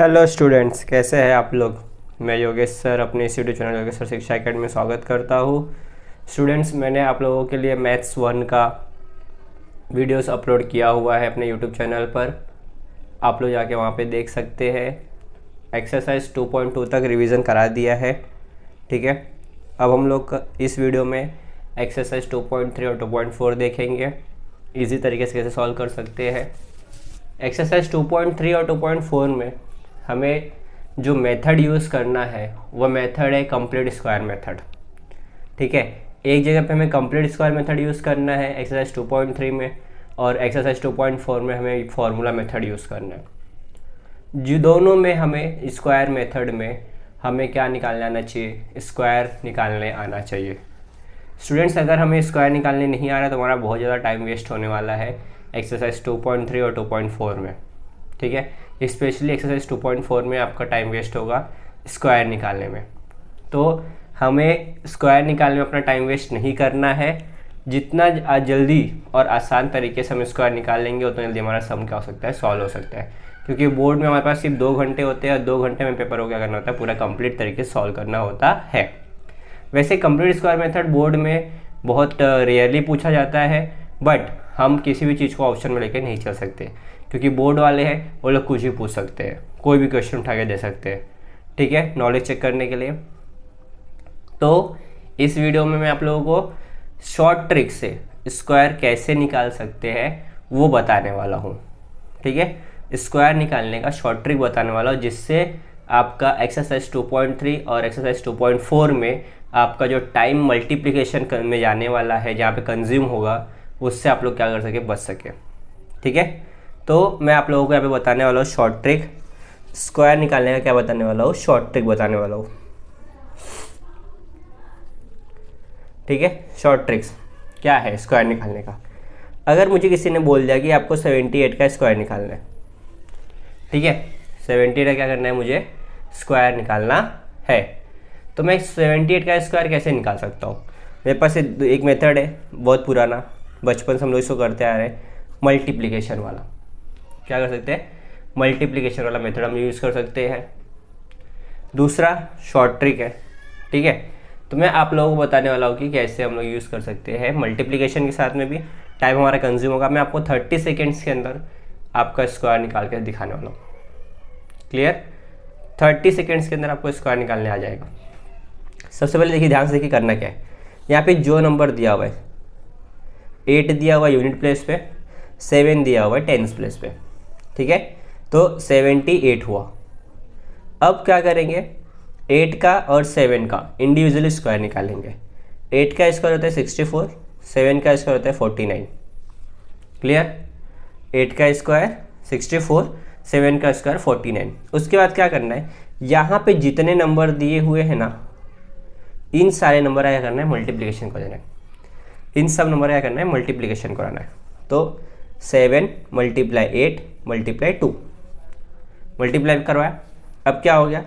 Hello students, कैसे हैं आप लोग। मैं योगेश सर अपने इस यूट्यूब चैनल योगेश सर शिक्षा एकेडमी में स्वागत करता हूँ। स्टूडेंट्स, मैंने आप लोगों के लिए मैथ्स 1 का वीडियोस अपलोड किया हुआ है अपने यूट्यूब चैनल पर। आप लोग जाके वहाँ पे देख सकते हैं। एक्सरसाइज 2.2 तक रिवीजन करा दिया है, ठीक है। अब हम लोग इस वीडियो में एक्सरसाइज 2.3 और 2.4 देखेंगे, ईजी तरीके से कैसे सॉल्व कर सकते हैं। एक्सरसाइज 2.3 और 2.4 में हमें जो मेथड यूज़ करना है वो मेथड है कंप्लीट स्क्वायर मेथड, ठीक है। एक जगह पे हमें कंप्लीट स्क्वायर मेथड यूज़ करना है एक्सरसाइज 2.3 में, और एक्सरसाइज 2.4 में हमें फार्मूला मेथड यूज़ करना है। जो दोनों में हमें स्क्वायर मेथड में हमें क्या निकालने आना चाहिए, स्क्वायर निकालने आना चाहिए। स्टूडेंट्स, अगर हमें स्क्वायर निकालने नहीं आ रहा तो हमारा बहुत ज़्यादा टाइम वेस्ट होने वाला है एक्सरसाइज 2.3 और 2.4 में, ठीक है। स्पेशली एक्सरसाइज 2.4 में आपका टाइम वेस्ट होगा स्क्वायर निकालने में। तो हमें स्क्वायर निकालने में अपना टाइम वेस्ट नहीं करना है। जितना जल्दी और आसान तरीके से हम स्क्वायर निकाल लेंगे उतना जल्दी हमारा सम क्या हो सकता है, सॉल्व हो सकता है। क्योंकि बोर्ड में हमारे पास सिर्फ 2 घंटे होते हैं और 2 घंटे में पेपर को क्या करना होता है, पूरा कंप्लीट तरीके से सॉल्व करना होता है। वैसे कंप्लीट स्क्वायर मेथड बोर्ड में बहुत रेयरली पूछा जाता है, बट हम किसी भी चीज़ को ऑप्शन में लेके नहीं चल सकते, क्योंकि बोर्ड वाले हैं वो लोग कुछ भी पूछ सकते हैं, कोई भी क्वेश्चन उठा के दे सकते हैं, ठीक है, नॉलेज चेक करने के लिए। तो इस वीडियो में मैं आप लोगों को शॉर्ट ट्रिक से स्क्वायर कैसे निकाल सकते हैं वो बताने वाला हूँ, ठीक है। स्क्वायर निकालने का शॉर्ट ट्रिक बताने वाला हूँ, जिससे आपका एक्सरसाइज 2.3 और एक्सरसाइज 2.4 में आपका जो टाइम मल्टीप्लिकेशन में जाने वाला है, जहाँ पे कंज्यूम होगा, उससे आप लोग क्या कर सके, बच सके, ठीक है। तो मैं आप लोगों को यहाँ पे बताने वाला हूँ शॉर्ट ट्रिक, स्क्वायर निकालने का क्या बताने वाला हूँ, शॉर्ट ट्रिक बताने वाला हूँ, ठीक है। शॉर्ट ट्रिक्स क्या है स्क्वायर निकालने का। अगर मुझे किसी ने बोल दिया कि आपको 78 का स्क्वायर निकालना है, ठीक है, 78 का क्या करना है, मुझे स्क्वायर निकालना है, तो मैं 78 का स्क्वायर कैसे निकाल सकता हूँ। मेरे पास एक मेथड है बहुत पुराना, बचपन से हम लोग इसको करते आ रहे हैं, मल्टीप्लिकेशन वाला। क्या कर सकते हैं, मल्टीप्लिकेशन वाला मेथड हम यूज़ कर सकते हैं। दूसरा शॉर्ट ट्रिक है, ठीक है। तो मैं आप लोगों को बताने वाला हूँ कि कैसे हम लोग यूज़ कर सकते हैं मल्टीप्लिकेशन के साथ में भी टाइम हमारा कंज्यूम होगा। मैं आपको 30 सेकेंड्स के अंदर आपका स्क्वायर निकाल कर दिखाने वाला हूँ, क्लियर। 30 सेकेंड्स के अंदर आपको स्क्वायर निकालने आ जाएगा। सबसे पहले देखिए, ध्यान से देखिए करना क्या है। यहाँ पे जो नंबर दिया हुआ है, 8 दिया हुआ है यूनिट प्लेस पे, 7 दिया हुआ है टेंस प्लेस पे, ठीक है। तो 78 हुआ। अब क्या करेंगे, 8 का और 7 का इंडिविजुअली स्क्वायर निकालेंगे। 8 का स्क्वायर होता है 64, 7 का स्क्वायर होता है 49, क्लियर। 8 का स्क्वायर 64, 7 का स्क्वायर 49। उसके बाद क्या करना है, यहाँ पे जितने नंबर दिए हुए हैं ना, इन सारे नंबर क्या करना है, मल्टीप्लिकेशन कराना है। इन सब नंबर क्या करना है, मल्टीप्लिकेशन कराना है। तो 7 × 8 × 2 मल्टीप्लाई करवाया। अब क्या हो गया,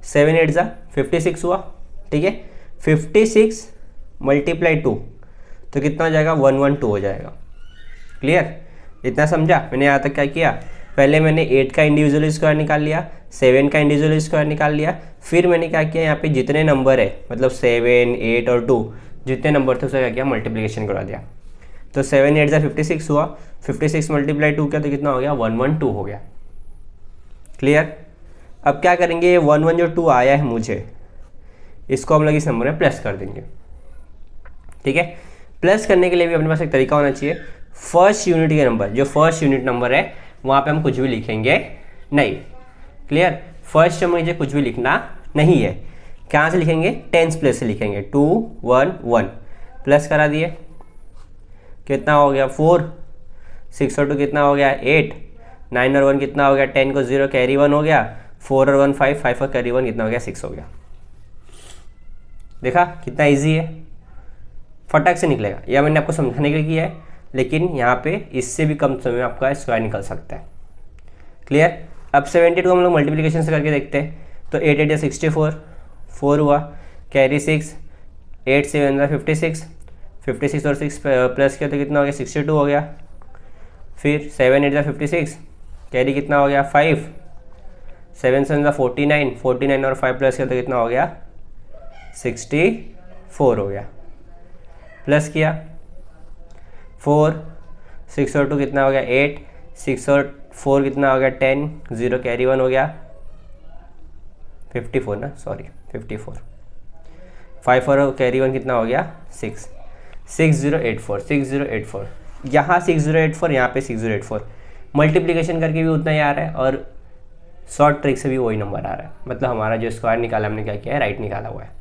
7 8 ज़ा 56 हुआ, ठीक है। 56 × 2 तो कितना हो जाएगा, 112 हो जाएगा, क्लियर। इतना समझा। मैंने यहाँ तक क्या किया, पहले मैंने 8 का इंडिविजुअल स्क्वायर निकाल लिया, 7 का इंडिविजुअल स्क्वायर निकाल लिया, फिर मैंने क्या किया, यहाँ पे जितने नंबर है, मतलब 7 8 और 2 जितने नंबर थे उसका क्या किया, मल्टीप्लिकेशन करा दिया। तो 7 8 ज़ा 56 हुआ, 56 × 2 किया तो कितना हो गया, 112 हो गया, क्लियर। अब क्या करेंगे, ये 11 जो 2 आया है मुझे, इसको हम लोग इस नंबर में प्लस कर देंगे, ठीक है। प्लस करने के लिए भी अपने पास एक तरीका होना चाहिए। फर्स्ट यूनिट के नंबर, जो फर्स्ट यूनिट नंबर है वहाँ पे हम कुछ भी लिखेंगे नहीं, क्लियर। फर्स्ट में मुझे कुछ भी लिखना नहीं है। कहाँ से लिखेंगे, टेंस प्लेस से लिखेंगे। 2 1 1 प्लस करा दिए, कितना हो गया 4, 6 और 2 कितना हो गया 8, 9 और 1 कितना हो गया 10 को 0 कैरी 1 हो गया, 4 और 1 5, 5 और कैरी 1 कितना हो गया 6 हो गया। देखा कितना इजी है, फटाक से निकलेगा। यह मैंने आपको समझाने के लिए किया है, लेकिन यहाँ पे इससे भी कम समय में आपका स्क्वायर निकल सकता है, क्लियर। अब 72 को हम लोग मल्टीप्लिकेशन से करके देखते हैं। तो 8 8 64, 4 हुआ, कैरी 6, 8 7 56, 56 और 6 प्लस किया तो कितना हो गया, 62 हो गया। फिर 7 8 56, कैरी कितना हो गया 5, 7 7 49, 49 और 5 प्लस किया तो कितना हो गया 64 हो गया। प्लस किया 4, 6 और 2 कितना हो गया 8, 6 और 4 कितना हो गया 10, 0 कैरी 1 हो गया 54 ना, सॉरी 54, 5 और कैरी 1 कितना हो गया 6, 6084, 6084, यहाँ 6084, यहाँ पे 6084। मल्टीप्लिकेशन करके भी उतना ही आ रहा है और शॉर्ट ट्रिक से भी वही नंबर आ रहा है, मतलब हमारा जो स्क्वायर निकाला हमने क्या किया है, राइट निकाला हुआ है।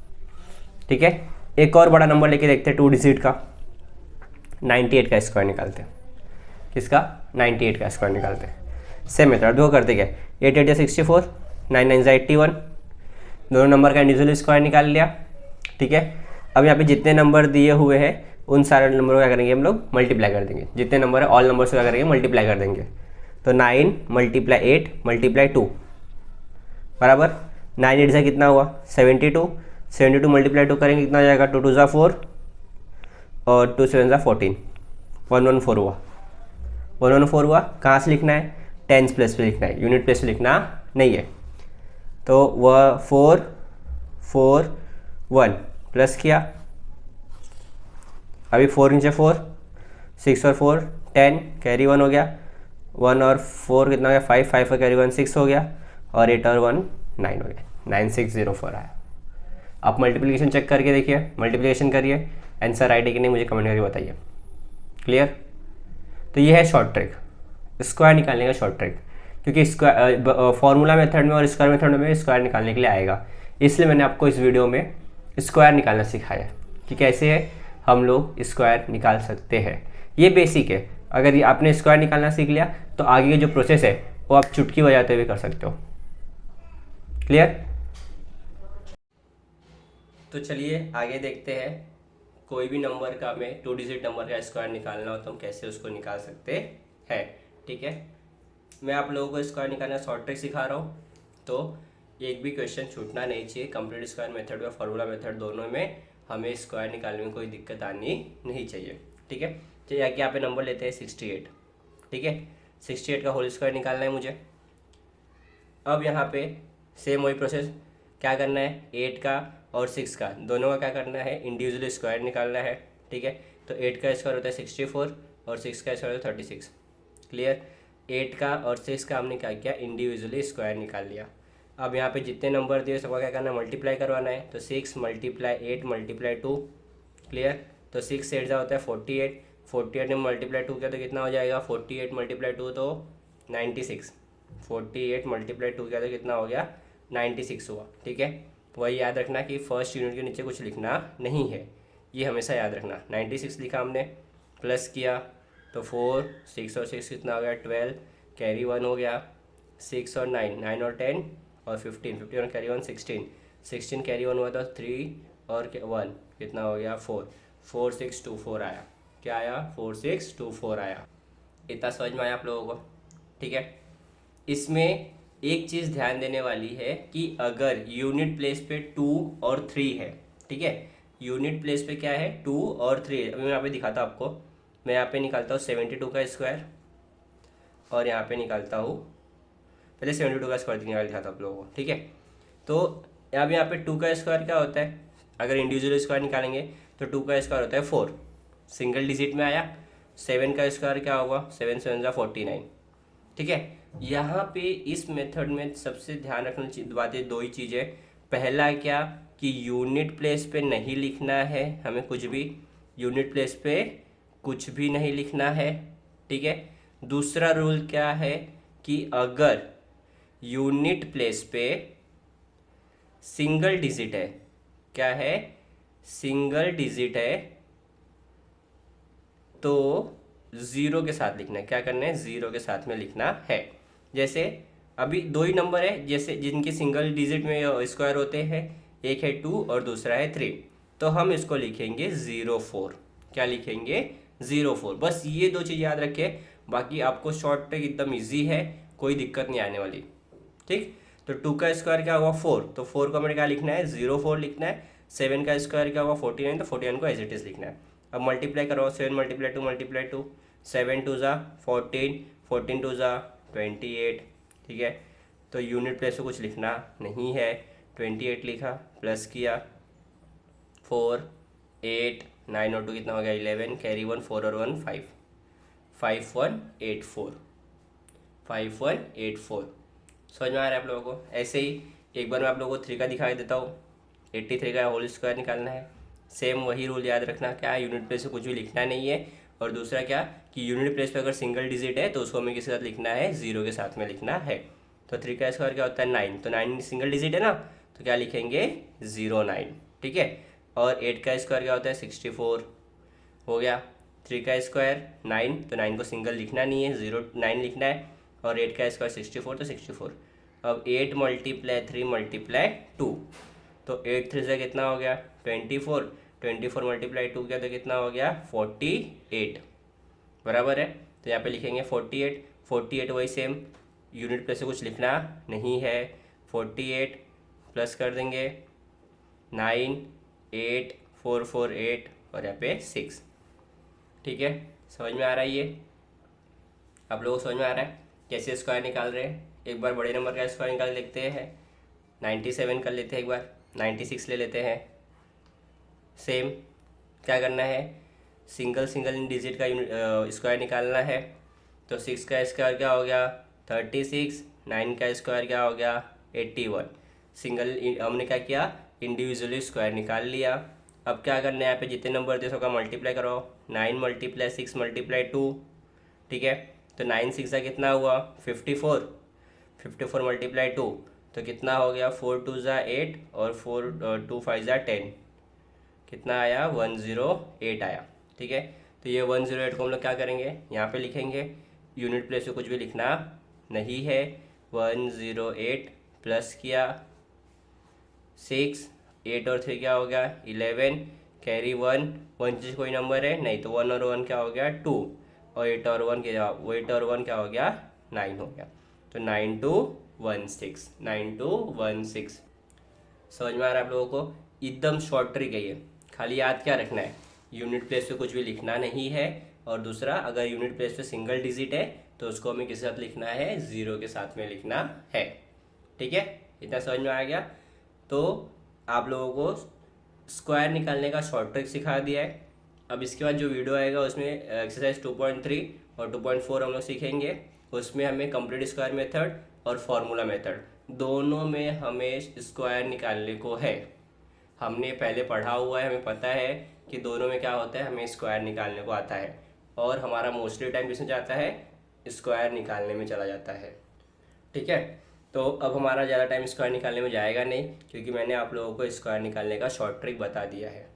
ठीक है, एक और बड़ा नंबर लेके देखते हैं 2 डिजिट का, 98 का स्क्वायर निकालते हैं। किसका 98 का स्क्वायर निकालते हैं। सेम मेथड दो करते क्या, 8 8 64, 9 9 81, दोनों नंबर का इंडिविजुअल स्क्वायर निकाल लिया। ठीक है, अब यहाँ पे जितने नंबर दिए हुए हैं उन सारे नंबरों को क्या करेंगे हम लोग मल्टीप्लाई कर देंगे, जितने नंबर है ऑल नंबर से क्या करेंगे मल्टीप्लाई कर देंगे। तो 9 × 8 × 2 बराबर 9 8 से कितना हुआ 72, 72 × 2 करेंगे कितना हो जाएगा 2 2 4 और 2 7 14, 114 हुआ, 114 हुआ। कहाँ से लिखना है, टेंस प्लेस पे लिखना है, यूनिट प्लेस पे लिखना नहीं है। तो वह 4 4 1 प्लस किया, अभी 4 × 4 6 और 4 10 कैरी 1 हो गया, 1 और 4 कितना हो गया 5, 5 और कैरी 1 6 हो गया और 8 और 1 9 हो गया, 9604 आया। आप मल्टीप्लिकेशन चेक करके देखिए, मल्टीप्लिकेशन करिए, आंसर राइट है कि नहीं मुझे कमेंट करके बताइए। क्लियर। तो ये है शॉर्ट ट्रिक, स्क्वायर निकालने का शॉर्ट ट्रिक, क्योंकि स्क्वायर फॉर्मूला मेथड में और स्क्वायर मेथड में स्क्वायर निकालने के लिए आएगा, इसलिए मैंने आपको इस वीडियो में स्क्वायर निकालना सिखाया कि कैसे हम लोग स्क्वायर निकाल सकते हैं। ये बेसिक है, अगर ये आपने स्क्वायर निकालना सीख लिया तो आगे की जो प्रोसेस है वो आप चुटकी बजाते हुए कर सकते हो। क्लियर। तो चलिए आगे देखते हैं, कोई भी नंबर का हमें 2 डिजिट नंबर का स्क्वायर निकालना हो तो हम कैसे उसको निकाल सकते हैं। ठीक है, मैं आप लोगों को स्क्वायर निकालना शॉर्ट ट्रिक सिखा रहा हूँ, तो एक भी क्वेश्चन छूटना नहीं चाहिए। कंप्लीट स्क्वायर मेथड और फॉर्मूला मेथड दोनों में हमें स्क्वायर निकालने में कोई दिक्कत आनी नहीं चाहिए। ठीक है, चलिए यहाँ पे नंबर लेते हैं 68। ठीक है, 68 का होल स्क्वायर निकालना है मुझे। अब यहाँ पे सेम वही प्रोसेस, क्या करना है 8 का और 6 का दोनों का क्या करना है इंडिविजुअल स्क्वायर निकालना है। ठीक है, तो 8 का स्क्वायर होता है 64 और 6 का स्क्वायर होता है 36। क्लियर। 8 का और 6 का हमने क्या किया इंडिविजुअली स्क्वायर निकाल लिया। अब यहाँ पे जितने नंबर दिए सबका क्या करना है मल्टीप्लाई करवाना है, तो 6 × 8 × 2। क्लियर। तो 6 8 होता है 48, 48 में मल्टीप्लाई 2 किया तो कितना हो जाएगा 48 × 2 तो 96, 48 × 2 किया तो कितना हो गया 96 हुआ। ठीक है, वही याद रखना कि फर्स्ट यूनिट के नीचे कुछ लिखना नहीं है, ये हमेशा याद रखना। 96 लिखा हमने, प्लस किया तो 4 6 और 6 कितना हो गया 12, कैरी 1 हो गया, 6 और 9 9 और 10 और 15, 15 और कैरी 1 16, 16 कैरी 1 हुआ था 3 और 1 कितना हो गया 4, 4624 आया। क्या आया 4624 आया। इतना समझ में आया आप लोगों को। ठीक है, इसमें एक चीज़ ध्यान देने वाली है कि अगर यूनिट प्लेस पे 2 और 3 है, ठीक है, यूनिट प्लेस पे क्या है 2 और 3 है। अभी मैं यहाँ पे दिखाता हूँ आपको, मैं यहाँ पे निकालता हूँ 72 का स्क्वायर और यहाँ पे निकालता हूँ, पहले 72 का स्क्वायर निकाल दिखाता हूँ आप लोगों को। ठीक है, तो अब यहाँ पे 2 का स्क्वायर क्या होता है, अगर इंडिविजुअल स्क्वायर निकालेंगे तो 2 का स्क्वायर होता है 4, सिंगल डिजिट में आया। 7 का स्क्वायर क्या होगा 7 7 49। ठीक है, यहाँ पे इस मेथड में सबसे ध्यान रखने बातें दो ही चीज़ें। पहला क्या कि यूनिट प्लेस पे नहीं लिखना है हमें कुछ भी, यूनिट प्लेस पे कुछ भी नहीं लिखना है। ठीक है, दूसरा रूल क्या है कि अगर यूनिट प्लेस पे सिंगल डिजिट है, क्या है सिंगल डिजिट है, तो 0 के साथ लिखना है। क्या करना है 0 के साथ में लिखना है। जैसे अभी दो ही नंबर है जैसे जिनके सिंगल डिजिट में स्क्वायर होते हैं, एक है 2 और दूसरा है 3, तो हम इसको लिखेंगे 04। क्या लिखेंगे 04। बस ये दो चीज़ याद रखें, बाकी आपको शॉर्ट ट्रिक एकदम इजी है, कोई दिक्कत नहीं आने वाली। ठीक, तो 2 का स्क्वायर क्या होगा 4, तो 4 को हमें क्या लिखना है 04 लिखना है। 7 का स्क्वायर क्या होगा 49, तो 49 को एज इट इज लिखना है। अब मल्टीप्लाई करो 7 × 2 7 2 ज़ा 14, 14 2 ज़ा 28। ठीक है, तो यूनिट प्लेस पे कुछ लिखना नहीं है। 28 लिखा, प्लस किया 4 8 9 और 2 कितना हो गया 11, कैरी 1 4 और 1 5, 5184, 5184। समझ में आ रहा है आप लोगों को। ऐसे ही एक बार मैं आप लोगों को 3 का दिखाई देता हूँ। 83 का होल स्क्वायर निकालना है। सेम वही रूल याद रखना, क्या है यूनिट प्लेस पे कुछ भी लिखना नहीं है। और दूसरा क्या कि यूनिट प्लेस पे अगर सिंगल डिजिट है तो उसको हमें किसके साथ लिखना है, 0 के साथ में लिखना है। तो 3 का स्क्वायर क्या होता है 9, तो 9 सिंगल डिजिट है ना, तो क्या लिखेंगे 09, ठीक है। और 8 का स्क्वायर क्या होता है 64 हो गया। 3 का स्क्वायर 9, तो 9 को सिंगल लिखना नहीं है, 09 लिखना है। और 8 का स्क्वायर 64, तो 64। अब 8 × 3 × 2, तो 8 3 से कितना हो गया 24, 24 × 2 किया तो कितना हो गया 48, बराबर है। तो यहाँ पे लिखेंगे 48, 48 वही सेम यूनिट प्लेस से कुछ लिखना नहीं है। 48 प्लस कर देंगे 9 8 4 4 8 और यहाँ पे 6, ठीक है। समझ में आ रहा है ये, आप लोगों को समझ में आ रहा है कैसे स्क्वायर निकाल रहे हैं। एक बार बड़े नंबर का स्क्वायर निकाल देखते हैं। 97 कर लेते हैं, एक बार 96 ले लेते हैं। सेम क्या करना है, सिंगल सिंगल डिजिट का स्क्वायर निकालना है। तो 6 का स्क्वायर क्या हो गया 36, 9 का स्क्वायर क्या हो गया 81। सिंगल हमने क्या किया इंडिविजुअली स्क्वायर निकाल लिया। अब क्या करना है, यहाँ पे जितने नंबर थे सबका मल्टीप्लाई करो। 9 × 6 × 2, ठीक है। तो 9 6 कितना हुआ 54, 54 × 2 तो कितना हो गया 4 2 8 और 4 2 5 10, कितना आया 108 आया, ठीक है। तो ये 108 को हम लोग क्या करेंगे यहाँ पे लिखेंगे, यूनिट प्लेस पे कुछ भी लिखना नहीं है। 108 प्लस किया 6, 8 और 3 क्या हो गया 11, कैरी 1, 1 चीज कोई नंबर है नहीं, तो 1 और 1 क्या हो गया 2, और 8 और 1 क्या हो गया 9 हो गया। तो 9216, 9216। समझ में आ रहा है आप लोगों को, एकदम शॉर्ट ट्रिक है ये। खाली याद क्या रखना है, यूनिट प्लेस पे कुछ भी लिखना नहीं है। और दूसरा अगर यूनिट प्लेस पे सिंगल डिजिट है तो उसको हमें किसके साथ लिखना है 0 के साथ में लिखना है, ठीक है। इतना समझ में आ गया। तो आप लोगों को स्क्वायर निकालने का शॉर्ट ट्रिक सिखा दिया है। अब इसके बाद जो वीडियो आएगा उसमें एक्सरसाइज 2.3 और 2.4 हम लोग सीखेंगे। उसमें हमें कंप्लीट स्क्वायर मेथड और फॉर्मूला मेथड दोनों में हमें स्क्वायर निकालने को है। हमने पहले पढ़ा हुआ है, हमें पता है कि दोनों में क्या होता है, हमें स्क्वायर निकालने को आता है। और हमारा मोस्टली टाइम किसमें जाता है, स्क्वायर निकालने में चला जाता है, ठीक है। तो अब हमारा ज़्यादा टाइम स्क्वायर निकालने में जाएगा नहीं, क्योंकि मैंने आप लोगों को स्क्वायर निकालने का शॉर्ट ट्रिक बता दिया है।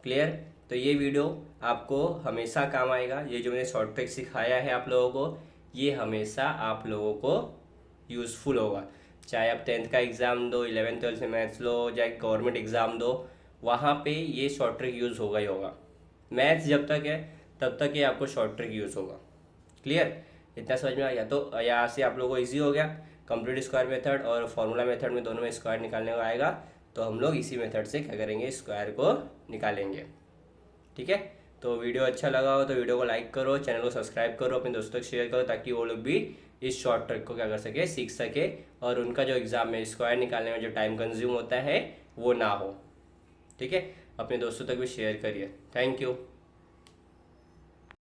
क्लियर। तो ये वीडियो आपको हमेशा काम आएगा। ये जो मैंने शॉर्ट ट्रिक सिखाया है आप लोगों को, ये हमेशा आप लोगों को यूज़फुल होगा। चाहे आप 10th का एग्ज़ाम दो, 11th 12th में मैथ्स लो, चाहे गवर्नमेंट एग्ज़ाम दो, वहाँ पे ये शॉर्ट ट्रिक यूज़ होगा ही होगा। मैथ्स जब तक है तब तक ये आपको शॉर्ट ट्रिक यूज़ होगा। क्लियर। इतना समझ में आ गया। तो यहाँ से आप लोगों को ईजी हो गया। कंप्लीट स्क्वायर मेथड और फॉर्मूला मेथड में दोनों में स्क्वायर निकालने को आएगा, तो हम लोग इसी मेथड से क्या करेंगे, स्क्वायर को निकालेंगे, ठीक है। तो वीडियो अच्छा लगा हो तो वीडियो को लाइक करो, चैनल को सब्सक्राइब करो, अपने दोस्तों को शेयर करो, ताकि वो लोग भी इस शॉर्ट ट्रिक को क्या कर सके, सीख सके, और उनका जो एग्ज़ाम में स्क्वायर निकालने में जो टाइम कंज्यूम होता है वो ना हो, ठीक है। अपने दोस्तों तक भी शेयर करिए। Thank you.